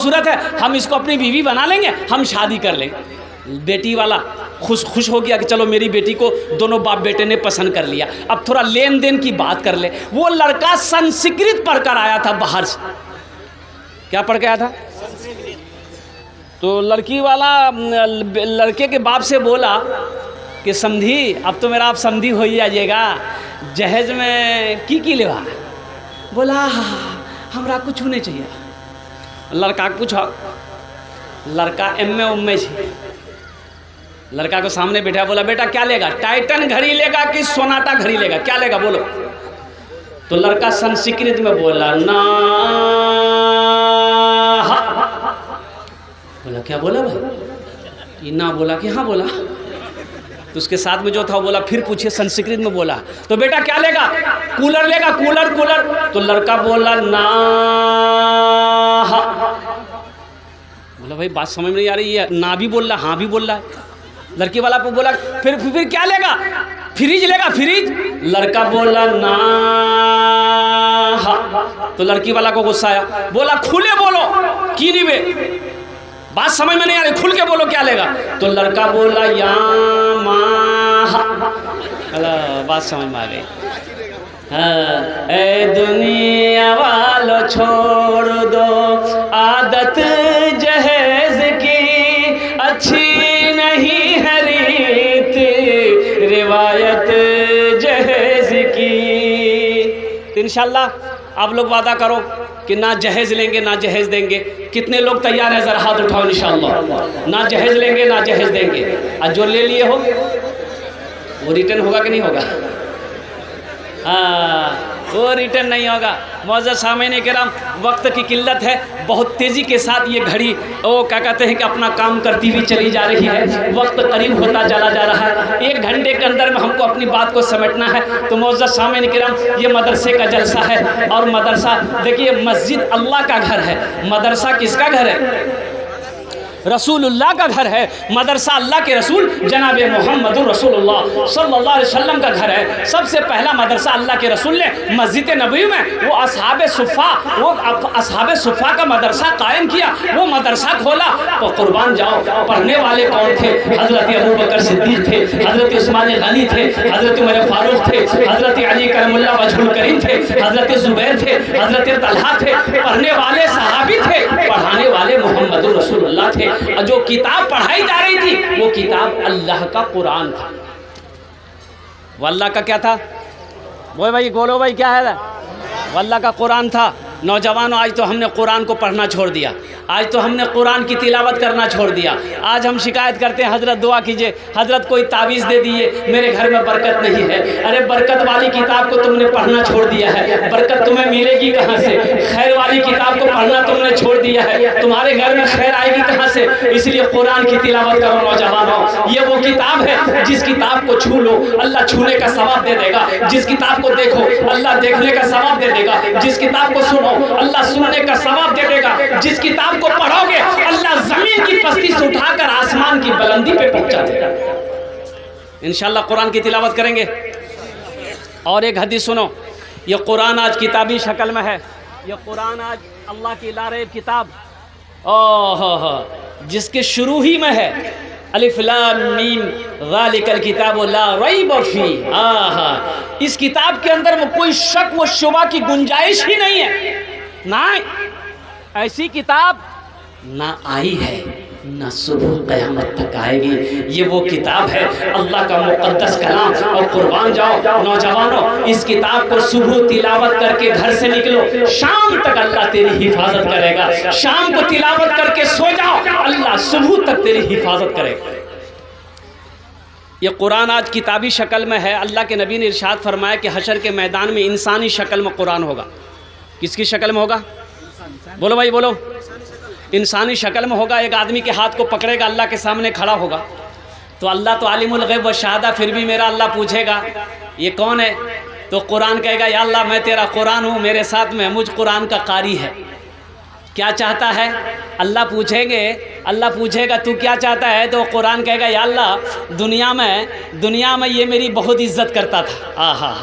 खूबसूरत है, हम इसको अपनी बीवी बना लेंगे, हम शादी कर लेंगे। बेटी वाला खुश हो गया कि चलो मेरी बेटी को दोनों बाप बेटे ने पसंद कर लिया, अब थोड़ा लेन देन की बात कर ले। वो लड़का संस्कृत पढ़कर आया था बाहर से। क्या पढ़ के आया था? तो लड़की वाला लड़के के बाप से बोला कि समधी, अब तो मेरा आप समधी हो ही आइएगा, जहेज में की लेवा? बोला हमरा कुछ नहीं चाहिए। लड़का को पूछा, लड़का एम.ए. लड़का को सामने बैठा, बोला बेटा क्या लेगा, टाइटन घड़ी लेगा कि सोनाटा घड़ी लेगा, क्या लेगा बोलो? तो लड़का संस्कृत में बोला ना। बोला क्या बोला भाई? ना बोला कि हाँ बोला। तो उसके साथ में जो था वो बोला, फिर पूछिए, संस्कृत में बोला। तो बेटा क्या लेगा? कूलर लेगा, कूलर। तो लड़का बोला ना। बोला भाई बात समझ में नहीं आ रही है, ना भी बोल रहा हाँ भी बोल रहा है। लड़की वाला पे बोला फिर क्या लेगा? फ्रिज लेगा, फ्रिज। लड़का बोला ना। तो लड़की वाला को गुस्सा आया, बोला खुले बोलो की नहीं बे, बात समझ में नहीं आ रही, खुल के बोलो क्या लेगा? तो लड़का बोला या बात समझ में आ गई। हाँ, ए दुनिया वालों छोड़ दो आदत जहेज की, अच्छी नहीं है रीत रिवायत जहेज की। इंशाल्लाह आप लोग वादा करो कि ना जहेज लेंगे ना जहेज देंगे। कितने लोग तैयार हैं? ज़रा हाथ उठाओ इंशाल्लाह। ना जहेज लेंगे ना जहेज देंगे। और जो ले लिए हो वो रिटर्न होगा कि नहीं होगा? वो रिटर्न नहीं होगा। मौजूद सामईन किराम, वक्त की किल्लत है, बहुत तेज़ी के साथ ये घड़ी वो क्या कहते हैं कि अपना काम करती हुई चली जा रही है। वक्त करीब होता चला जा रहा है, 1 घंटे के अंदर में हमको अपनी बात को समेटना है। तो मौजूद सामईन किराम, ये मदरसे का जलसा है। और मदरसा देखिए, मस्जिद अल्लाह का घर है, मदरसा किसका घर है? रसूलुल्लाह का घर है। मदरसा अल्लाह के रसूल जनाब मोहम्मद रसूलुल्लाह सल्लल्लाहु अलैहि वसल्लम का घर है। सबसे पहला मदरसा अल्लाह के रसूल ने मस्जिद नबवी में वो असहाबे सुफ़ा का मदरसा कायम किया, वो मदरसा खोला। तो कुर्बान जाओ, पढ़ने वाले कौन थे? हज़रत अबू बकर सिद्दीक़ थे, हज़रत उस्मान गनी थे, हज़रत उमर फारूक थे, हज़रत अली करमुल्लाह वजहुल करीम थे, हज़रत ज़ुबैर थे, हज़रत तलहा थे। पढ़ने वाले सहाबी थे, पढ़ाने वाले मोहम्मद रसूलुल्लाह थे। जो किताब पढ़ाई जा रही थी वो किताब अल्लाह का कुरान था। वो अल्लाह का क्या था? वो भाई बोलो भाई क्या है? वो अल्लाह का कुरान था। नौजवानों, आज तो हमने कुरान को पढ़ना छोड़ दिया, आज तो हमने कुरान की तिलावत करना छोड़ दिया। आज हम शिकायत करते हैं, हज़रत दुआ कीजिए, हज़रत कोई तावीज़ दे दिए, मेरे घर में बरकत नहीं है। अरे बरकत वाली किताब को तुमने पढ़ना छोड़ दिया है, बरकत तुम्हें मिलेगी कहाँ से? खैर वाली किताब को पढ़ना तुमने छोड़ दिया है, तुम्हारे घर में खैर आएगी कहाँ से? इसलिए कुरान की तिलावत करो नौजवानों। ये वो किताब है जिस किताब को छू लो अल्लाह छूने का सवाब दे देगा, जिस किताब को देखो अल्लाह देखने का सवाब दे देगा, जिस किताब को सुनो अल्लाह सुनने का सवाब दे देगा, जिस किताब को पढ़ोगे अल्लाह जमीन की पस्ती से उठाकर आसमान की बुलंदी पे पहुंचा देगा। इंशाल्लाह कुरान की तिलावत करेंगे। और एक हदीस सुनो, ये कुरान आज किताबी शक्ल में है, ये कुरान आज अल्लाह की लारैब किताब, जिसके शुरू ही में है अलिफ लाम मीम ज़ालिकल किताबु ला रैब फीह। इस किताब के अंदर में कोई शक व शुबा की गुंजाइश ही नहीं है। ना ऐसी किताब ना आई है, ना सुबह क़यामत तक आएगी। ये वो किताब है अल्लाह का मुक़द्दस कलाम। और कुर्बान जाओ नौजवानों, इस किताब को सुबह तिलावत करके घर से निकलो, शाम तक अल्लाह तेरी हिफाजत करेगा। शाम को तिलावत करके सो जाओ, अल्लाह सुबह तक तेरी हिफाजत करेगा। ये कुरान आज किताबी शक्ल में है। अल्लाह के नबी ने इरशाद फरमाया कि हशर के मैदान में इंसानी शक्ल में कुरान होगा। किसकी शक्ल में होगा? बोलो भाई बोलो। इंसानी शक्ल में होगा। एक आदमी के हाथ को पकड़ेगा, अल्लाह के सामने खड़ा होगा। तो अल्लाह तो आलिमुल गैब व शहादा, फिर भी मेरा अल्लाह पूछेगा ये कौन है? तो कुरान कहेगा या अल्लाह मैं तेरा कुरान हूँ, मेरे साथ में मुझ कुरान का कारी है। क्या चाहता है? अल्लाह पूछेंगे, अल्लाह पूछेगा तू क्या चाहता है? तो कुरान कहेगा या अल्लाह दुनिया में ये मेरी बहुत इज्जत करता था। आहा,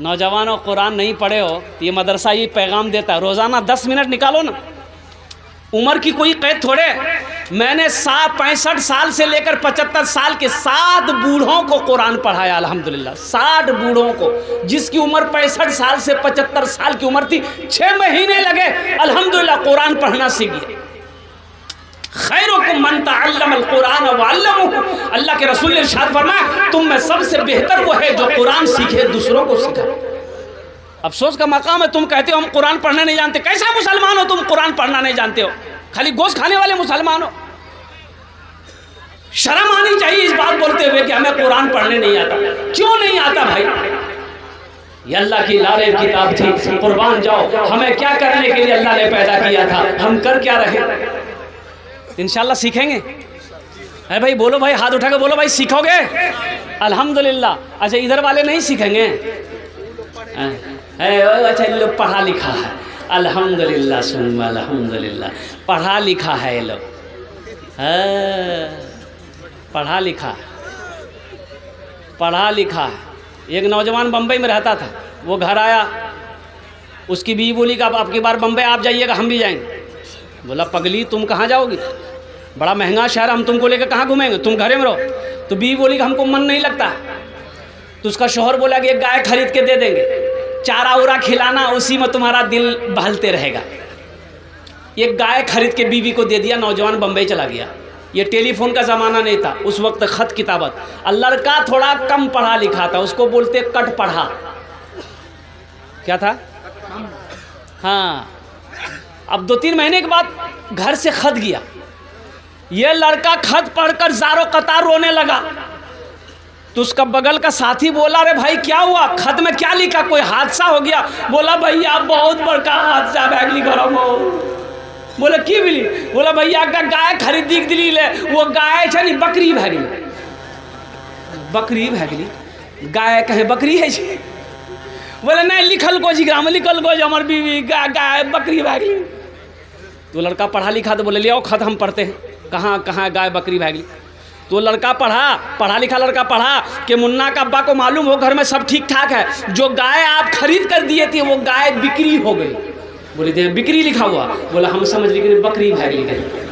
नौजवानों कुरान नहीं पढ़े हो तो ये मदरसा ये पैगाम देता है, रोज़ाना 10 मिनट निकालो ना, उम्र की कोई कैद थोड़े। मैंने 65 साल से लेकर 75 साल के 7 बूढ़ों को कुरान पढ़ाया अल्हम्दुलिल्लाह। 60 बूढ़ों को, जिसकी उम्र 65 साल से 75 साल की उम्र थी, 6 महीने लगे अल्हम्दुलिल्लाह कुरान पढ़ना सीख गए। खैरुकुम मन तअल्लमल कुरान व अल्लमहु, अल्लाह के रसूल ने इरशाद फरमाया तुम में सबसे बेहतर वो है जो कुरान सीखे दूसरों को सिखाए। अफसोस का मकाम है, तुम कहते हो हम कुरान पढ़ना नहीं जानते। कैसा मुसलमान हो तुम, कुरान पढ़ना नहीं जानते हो? खाली गोश्त खाने वाले मुसलमान हो। शर्म आनी चाहिए इस बात बोलते हुए कि हमें कुरान पढ़ने नहीं आता। क्यों नहीं आता भाई? ये अल्लाह की लारेब किताब थी। कुर्बान जाओ, हमें क्या करने के लिए अल्लाह ने पैदा किया था, हम कर क्या रहे? इंशाल्लाह सीखेंगे। है भाई, बोलो भाई, हाथ उठा के बोलो भाई, सीखोगे? अल्हम्दुलिल्लाह। अच्छा, इधर वाले नहीं सीखेंगे? अच्छा, लोग पढ़ा लिखा है अल्हम्दुलिल्लाह, सुन अल्हम्दुलिल्लाह, पढ़ा लिखा है ये लोग, पढ़ा लिखा, पढ़ा लिखा है। एक नौजवान बम्बई में रहता था, वो घर आया, उसकी बीवी बोली कि अब आपकी बार बम्बई आप जाइएगा, हम भी जाएंगे। बोला पगली तुम कहाँ जाओगी, बड़ा महंगा शहर, हम तुमको लेकर कहाँ घूमेंगे, तुम घरे में रहो। तो बीवी बोली कि हमको मन नहीं लगता। तो उसका शौहर बोला कि एक गाय खरीद के दे देंगे, चारा उरा खिलाना, उसी में तुम्हारा दिल बहलते रहेगा। एक गाय खरीद के बीवी को दे दिया, नौजवान बम्बई चला गया। ये टेलीफोन का ज़माना नहीं था उस वक्त, ख़त किताबत। लड़का थोड़ा कम पढ़ा लिखा था, उसको बोलते कट पढ़ा। क्या था? हाँ। अब 2-3 महीने के बाद घर से खत गया। ये लड़का खत पढ़कर ज़ारो कतार रोने लगा। तो उसका बगल का साथी बोला, अरे भाई क्या हुआ, खत में क्या लिखा, कोई हादसा हो गया? बोला भैया बहुत बड़का हादसा बैगली गरम हो। बोला की बिली? बोला भैया का गाय खरीदी दिली ले, वो गाय छे नहीं बकरी भैगली। बकरी भैगली? गाय कहे बकरी है? बोले नहीं, लिखल को जिग्राम लिखल को हमार बीवी गाय बकरी भैगली। तो लड़का पढ़ा लिखा, तो बोले ले आओ खत हम पढ़ते हैं, कहाँ कहाँ गाय बकरी भैगली। तो लड़का पढ़ा लिखा लड़का पढ़ा कि मुन्ना का अब्बा को मालूम हो घर में सब ठीक ठाक है, जो गाय आप खरीद कर दिए थे वो गाय बिक्री हो गई। बोले थे बिक्री लिखा हुआ? बोला हम समझ लेकिन बकरी भैगली गई।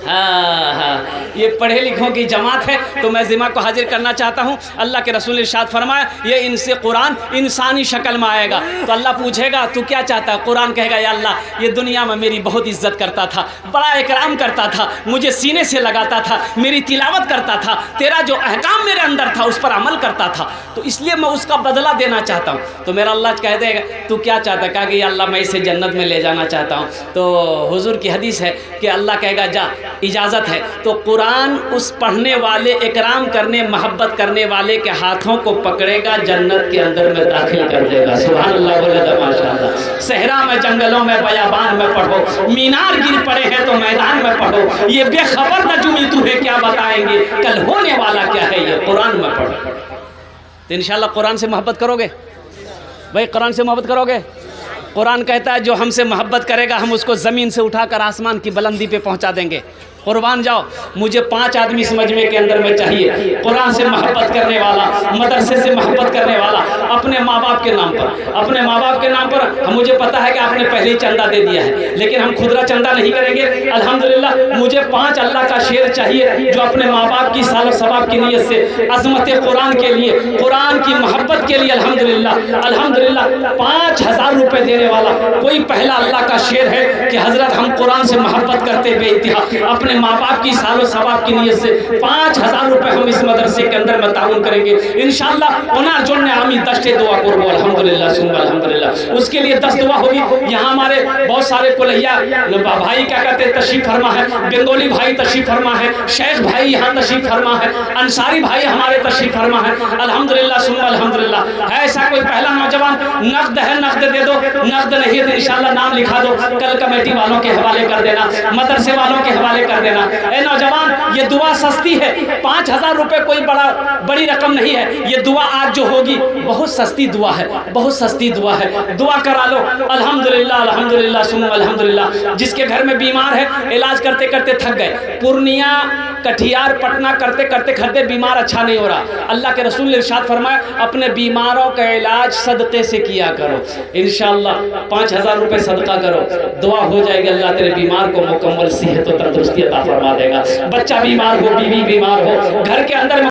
हाँ हाँ, ये पढ़े लिखों की जमात है। तो मैं ज़िम्मा को हाजिर करना चाहता हूँ। अल्लाह के रसूल ने इरशाद फरमाया ये इनसे कुरान इंसानी शक्ल में आएगा। तो अल्लाह पूछेगा तू क्या चाहता है? कुरान कहेगा या अल्लाह ये दुनिया में मेरी बहुत इज्जत करता था, बड़ा इकराम करता था, मुझे सीने से लगाता था, मेरी तिलावत करता था, तेरा जो अहकाम मेरे अंदर था उस पर अमल करता था, तो इसलिए मैं उसका बदला देना चाहता हूँ। तो मेरा अल्लाह कह देगा तू क्या चाहता? कहा कि या अल्लाह मैं इसे जन्नत में ले जाना चाहता हूँ। तो हुजूर की हदीस है कि अल्लाह कहेगा जा इजाज़त है। तो कुरान उस पढ़ने वाले, इकराम करने, मोहब्बत करने वाले के हाथों को पकड़ेगा, जन्नत के अंदर में दाखिल कर देगा। सुभान अल्लाह, बोले तो माशाअल्लाह। सहरा में, जंगलों में, बयाबान में पढ़ो, मीनार गिर पड़े हैं तो मैदान में पढ़ो, ये बेखबर नजूमी तुम्हें क्या बताएंगे, कल होने वाला क्या है, ये कुरान में पढ़ो। तो इंशाअल्लाह कुरान से मोहब्बत करोगे भाई, कुरान से मोहब्बत करोगे। कुरान कहता है जो हमसे मोहब्बत करेगा हम उसको ज़मीन से उठाकर आसमान की बुलंदी पे पहुंचा देंगे। कुर्बान जाओ, मुझे 5 आदमी इस मजमे के अंदर में चाहिए, कुरान से मोहब्बत करने वाला, मदरसे से मोहब्बत करने वाला, अपने माँ बाप के नाम पर, अपने माँ बाप के नाम पर। मुझे पता है कि आपने पहले ही चंदा दे दिया है, लेकिन हम खुदरा चंदा नहीं करेंगे। अल्हम्दुलिल्लाह मुझे 5 अल्लाह का शेर चाहिए जो अपने माँ बाप की साल सवाब की नीयत से अज़मत कुरान के लिए, कुरान की मोहब्बत के लिए अल्हम्दुलिल्लाह अल्हम्दुलिल्लाह 5000 रुपये देने वाला कोई पहला अल्लाह का शेर है कि हज़रत हम कुरान से मोहब्बत करते बेइंतहा अपने माँ बाप की सालो सवाब की नीयत से 5000 रुपये हम इस मदरसे के अंदर में ताउन करेंगे इंशाअल्लाह। ओनार जोड़ने आमी 10 दुआ करबो अल्हम्दुलिल्लाह सुन अल्हम्दुलिल्लाह। उसके लिए 10 दुआ होगी। यहाँ हमारे बहुत सारे कुलैया भाई क्या कहते हैं तशरीफ फरमा है, बंगाली भाई तशरीफ फरमा है, शेख भाई यहाँ तशरीफ फरमा है, अंसारी भाई हमारे तशरीफ फरमा है अल्हम्दुलिल्लाह सुन अल्हम्दुलिल्लाह। है ऐसा कोई पहला नौजवान नकद है, नकद दे दो, नकद नहीं है तो इंशाअल्लाह नाम लिखा दो, कल कमेटी वालों के हवाले कर देना, मदरसे वालों के हवाले कर देना। ए नौजवान, ये दुआ सस्ती है, 5000 रुपए कोई बड़ी रकम नहीं है। ये दुआ आज जो होगी बहुत सस्ती दुआ है, बहुत सस्ती दुआ है। दुआ करा लो। अल्हम्दुलिल्लाह अल्हम्दुलिल्लाह सुनो अल्हम्दुलिल्लाह। जिसके घर में बीमार है, इलाज करते करते थक गए, पूर्णिया कटिहार पटना करते करते बीमार अच्छा नहीं हो रहा, अल्लाह के रसूल ने इरशाद फरमाया अपने बीमारों का इलाज सदक़े से किया करो। इंशाअल्लाह 5000 रुपए सदका करो, दुआ हो जाएगी, अल्लाह तेरे बीमार को मुकम्मल सेहत और तंदुरुस्ती अता फरमा देगा। बच्चा बीमार हो, बीवी बीमार हो, घर के अंदर